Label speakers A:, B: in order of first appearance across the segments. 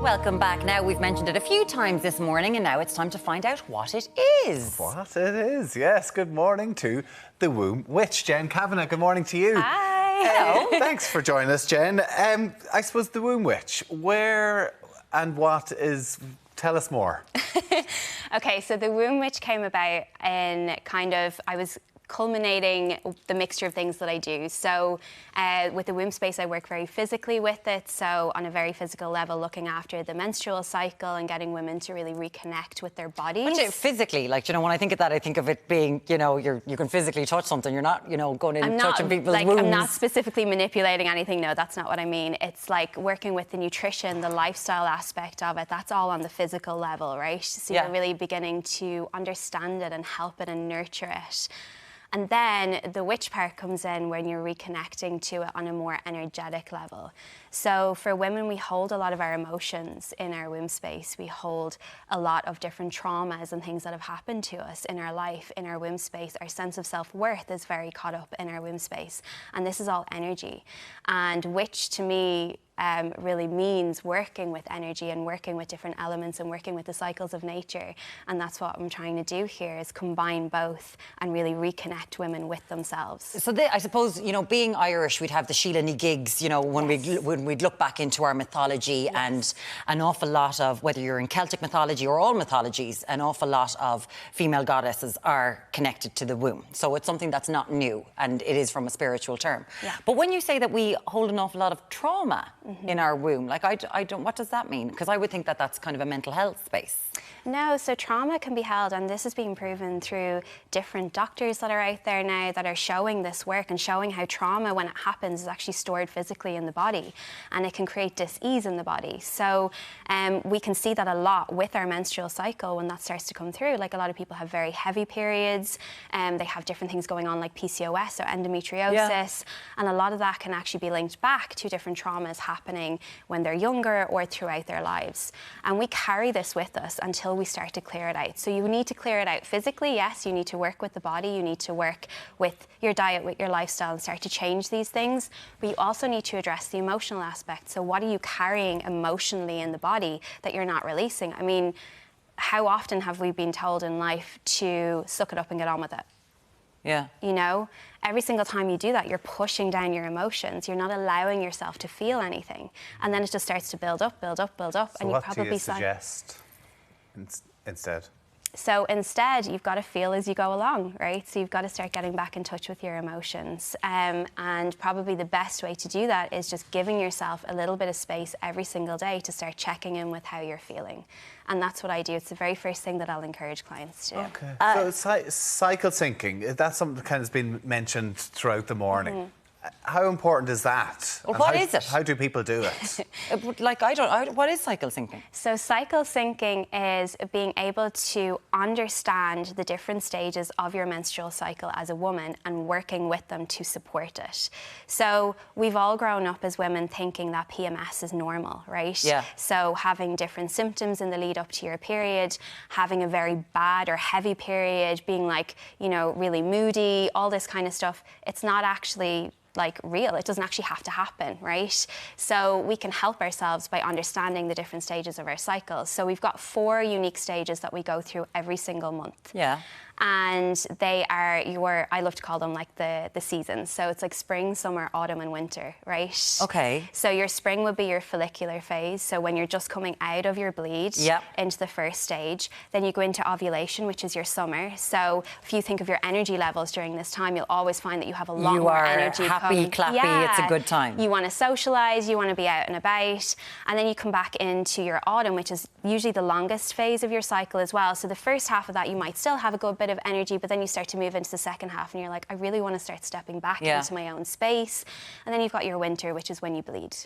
A: Welcome back. Now, we've mentioned it a few times this morning, and now it's time to find out what it is.
B: What it is, yes. Good morning to the womb witch, Jen Kavanagh. Good morning to you.
A: Hi. Hello.
B: Thanks for joining us, Jen. I suppose the womb witch, where and what is... Tell us more.
C: Okay, so the womb witch came about in I was culminating the mixture of things that I do. So with the womb space, I work very physically with it. So on a very physical level, looking after the menstrual cycle and getting women to really reconnect with their bodies.
A: But physically, like, when I think of that, I think of it being, you can physically touch something. You're not, going in and touching people's wombs.
C: I'm not specifically manipulating anything. No, that's not what I mean. It's like working with the nutrition, the lifestyle aspect of it. That's all on the physical level, right? So you're really beginning to understand it and help it and nurture it. And then the witch part comes in when you're reconnecting to it on a more energetic level. So for women, we hold a lot of our emotions in our womb space. We hold a lot of different traumas and things that have happened to us in our life, in our womb space. Our sense of self-worth is very caught up in our womb space. And this is all energy. And witch, to me, really means working with energy and working with different elements and working with the cycles of nature. And that's what I'm trying to do here, is combine both and really reconnect women with themselves.
A: So I suppose, being Irish, we'd have the Sheila Ní gigs, when we'd look back into our mythology, and an awful lot of, whether you're in Celtic mythology or all mythologies, an awful lot of female goddesses are connected to the womb. So it's something that's not new, and it is from a spiritual term.
C: Yeah.
A: But when you say that we hold an awful lot of trauma in our womb, like, I don't, what does that mean? Because I would think that that's kind of a mental health space.
C: No, so trauma can be held, and this is being proven through different doctors that are out there now that are showing this work and showing how trauma, when it happens, is actually stored physically in the body, and it can create dis-ease in the body. So we can see that a lot with our menstrual cycle when that starts to come through. Like, a lot of people have very heavy periods, they have different things going on like PCOS or endometriosis, and a lot of that can actually be linked back to different traumas happening when they're younger or throughout their lives. And we carry this with us until we start to clear it out. So you need to clear it out physically, yes, you need to work with the body, you need to work with your diet, with your lifestyle, and start to change these things, but you also need to address the emotional aspect. So what are you carrying emotionally in the body that you're not releasing? I mean, how often have we been told in life to suck it up and get on with it?
A: Yeah.
C: Every single time you do that, you're pushing down your emotions. You're not allowing yourself to feel anything. And then it just starts to build up, build up, build up.
B: So
C: and
B: what do you suggest instead?
C: So instead, you've got to feel as you go along, right? So you've got to start getting back in touch with your emotions. And probably the best way to do that is just giving yourself a little bit of space every single day to start checking in with how you're feeling. And that's what I do. It's the very first thing that I'll encourage clients to do.
B: Okay. So cycle syncing, that's something that kind of has been mentioned throughout the morning. How important is that?
A: Well, what is it?
B: How do people do it?
A: What is cycle syncing?
C: So cycle syncing is being able to understand the different stages of your menstrual cycle as a woman and working with them to support it. So we've all grown up as women thinking that PMS is normal, right?
A: Yeah.
C: So having different symptoms in the lead up to your period, having a very bad or heavy period, being like, really moody, all this kind of stuff, it's not actually real. It doesn't actually have to happen, right? So we can help ourselves by understanding the different stages of our cycles. So we've got 4 unique stages that we go through every single month.
A: Yeah.
C: And they are I love to call them like the seasons. So it's like spring, summer, autumn and winter, right?
A: Okay.
C: So your spring would be your follicular phase. So when you're just coming out of your bleed into the first stage, then you go into ovulation, which is your summer. So if you think of your energy levels during this time, you'll always find that you have a lot more energy.
A: You are happy, clappy, it's a good time.
C: You want to socialise, you want to be out and about. And then you come back into your autumn, which is usually the longest phase of your cycle as well. So the first half of that, you might still have a good bit of energy, but then you start to move into the second half and you're like, I really want to start stepping back into my own space. And then you've got your winter, which is when you bleed.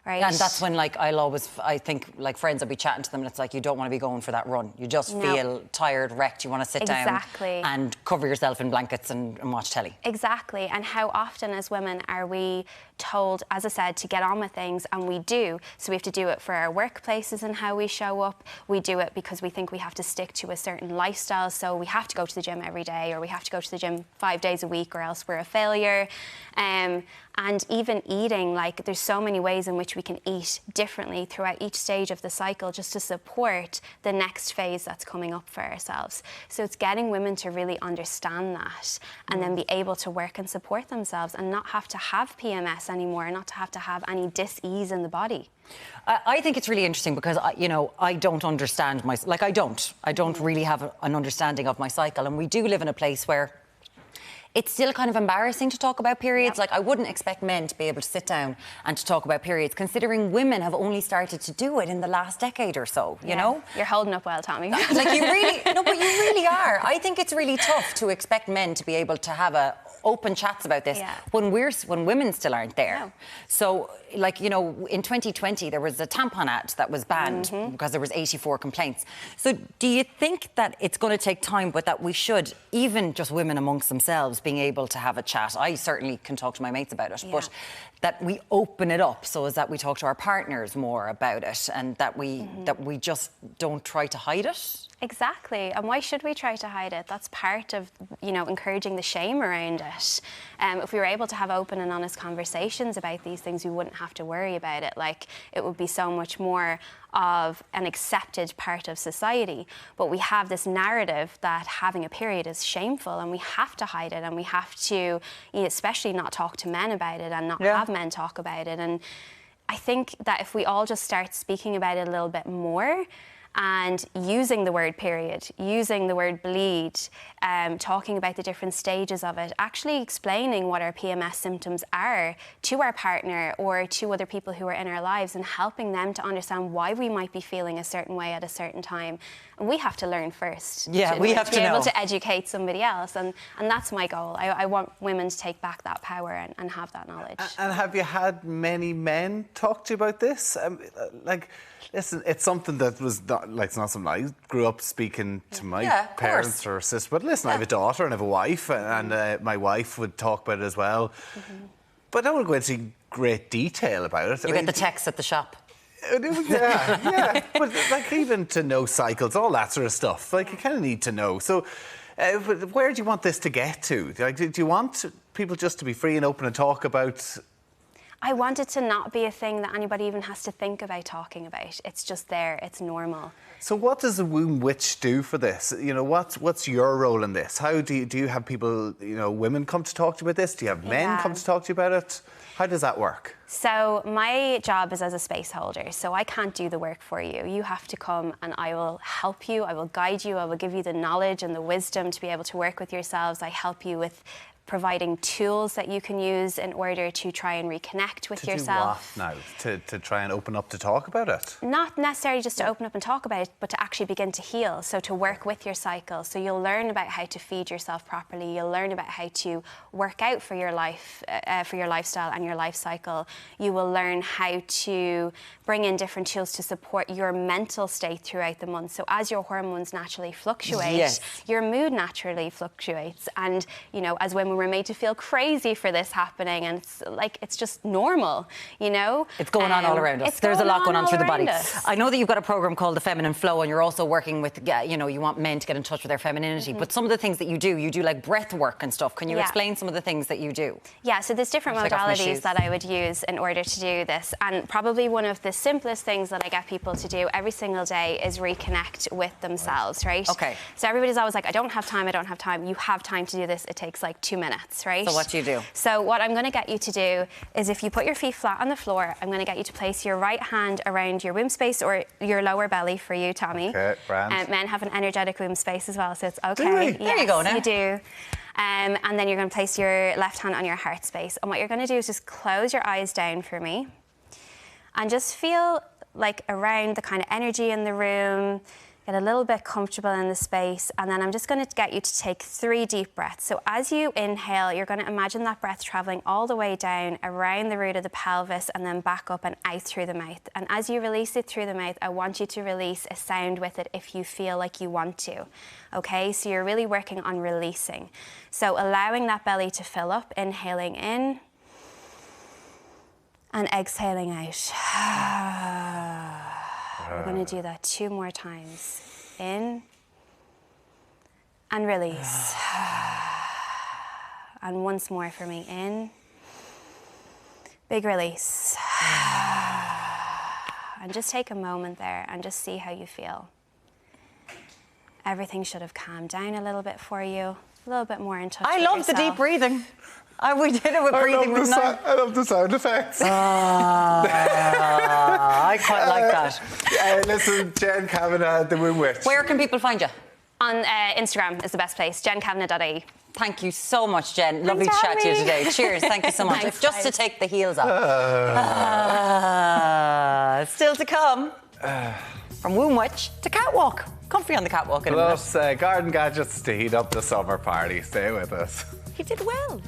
C: Right.
A: And that's when, I think, friends, I'll be chatting to them and it's like, you don't want to be going for that run. You just feel tired, wrecked. You want to sit down and cover yourself in blankets and watch telly.
C: Exactly. And how often as women are we told, as I said, to get on with things, and we do. So we have to do it for our workplaces and how we show up. We do it because we think we have to stick to a certain lifestyle. So we have to go to the gym every day, or we have to go to the gym 5 days a week, or else we're a failure. And even eating, there's so many ways in which we can eat differently throughout each stage of the cycle just to support the next phase that's coming up for ourselves. So it's getting women to really understand that and then be able to work and support themselves and not have to have PMS anymore, not to have any dis-ease in the body.
A: I think it's really interesting because, I don't understand I don't really have an understanding of my cycle. And we do live in a place where it's still kind of embarrassing to talk about periods.
C: Yep.
A: Like, I wouldn't expect men to be able to sit down and to talk about periods, considering women have only started to do it in the last decade or so, you know?
C: You're holding up well, Tommy.
A: Like, but you really are. I think it's really tough to expect men to be able to have open chats about this when women still aren't there.
C: No.
A: So, in 2020 there was a tampon ad that was banned because there was 84 complaints. So do you think that it's going to take time, but that we should, even just women amongst themselves, being able to have a chat? I certainly can talk to my mates about it, but that we open it up so as that we talk to our partners more about it, and that we just don't try to hide it.
C: Exactly, and why should we try to hide it? That's part of, encouraging the shame around it. If we were able to have open and honest conversations about these things, we wouldn't have to worry about it. Like, it would be so much more of an accepted part of society. But we have this narrative that having a period is shameful, and we have to hide it, and we have to, especially not talk to men about it and not have men talk about it. And I think that if we all just start speaking about it a little bit more, and using the word period, using the word bleed, talking about the different stages of it, actually explaining what our PMS symptoms are to our partner or to other people who are in our lives, and helping them to understand why we might be feeling a certain way at a certain time. And we have to learn first.
A: We have to
C: be able
A: know.
C: to educate somebody else. And that's my goal. I want women to take back that power and have that knowledge.
B: And have you had many men talk to you about this? Listen, it's something that was it's not something I grew up speaking to my parents or sister. But listen, I have a daughter and I have a wife, and my wife would talk about it as well. But I don't want to go into great detail about it.
A: You get the text at the shop.
B: Yeah. But even to know cycles, all that sort of stuff, you kind of need to know. So, where do you want this to get to? Do you want people just to be free and open and talk about?
C: I want it to not be a thing that anybody even has to think about talking about. It's just there. It's normal.
B: So what does the womb witch do for this? What's your role in this? How do you have people, women come to talk to you about this? Do you have men come to talk to you about it? How does that work?
C: So my job is as a space holder, so I can't do the work for you. You have to come and I will help you, I will guide you, I will give you the knowledge and the wisdom to be able to work with yourselves. I help you with providing tools that you can use in order to try and reconnect with yourself.
B: To do what now? To try and open up to talk about it?
C: Not necessarily just to open up and talk about it, but to actually begin to heal. So to work with your cycle. So you'll learn about how to feed yourself properly. You'll learn about how to work out for your life, for your lifestyle and your life cycle. You will learn how to bring in different tools to support your mental state throughout the month. So as your hormones naturally fluctuate, your mood naturally fluctuates. And, as women, we're made to feel crazy for this happening, and it's just normal, It's
A: going on all around us. There's a lot going on through the body. I know that you've got a program called The Feminine Flow, and you're also working with, you want men to get in touch with their femininity. But some of the things that you do like breath work and stuff. Can you explain some of the things that you do?
C: Yeah, so there's different modalities that I would use in order to do this. And probably one of the simplest things that I get people to do every single day is reconnect with themselves, right?
A: Okay.
C: So everybody's always like, I don't have time. You have time to do this. It takes 2 minutes, right?
A: So what do you do?
C: So what I'm going to get you to do is, if you put your feet flat on the floor, I'm going to get you to place your right hand around your womb space or your lower belly for you, Tommy.
B: Okay, grand.
C: Men have an energetic womb space as well, so it's okay.
B: Do we?
C: Yes,
A: there you go now.
C: You do. And then you're going to place your left hand on your heart space. And what you're going to do is just close your eyes down for me and just feel around the kind of energy in the room, get a little bit comfortable in the space, and then I'm just going to get you to take 3 deep breaths. So as you inhale, you're going to imagine that breath traveling all the way down around the root of the pelvis and then back up and out through the mouth. And as you release it through the mouth, I want you to release a sound with it if you feel like you want to. Okay, so you're really working on releasing. So allowing that belly to fill up, inhaling in and exhaling out. We're going to do that 2 more times. In and release. And once more for me. In Big release. And just take a moment there and just see how you feel. Everything should have calmed down a little bit for you, a little bit more in touch with
A: I love the deep breathing. We did it with breathing with
B: I love the sound effects.
A: I quite like that.
B: Listen, Jen Kavanagh, the Womb Witch.
A: Where can people find you?
C: On Instagram is the best place, jenkavanagh.ie.
A: Thank you so much, Jen. Lovely to chat to you today. Cheers. Thank you so much.
C: Thanks,
A: Just to
C: guys.
A: take the heels off. Still to come. From Womb Witch to catwalk. Comfy on the catwalk in a minute.
B: Plus, garden gadgets to heat up the summer party. Stay with us.
A: You did well.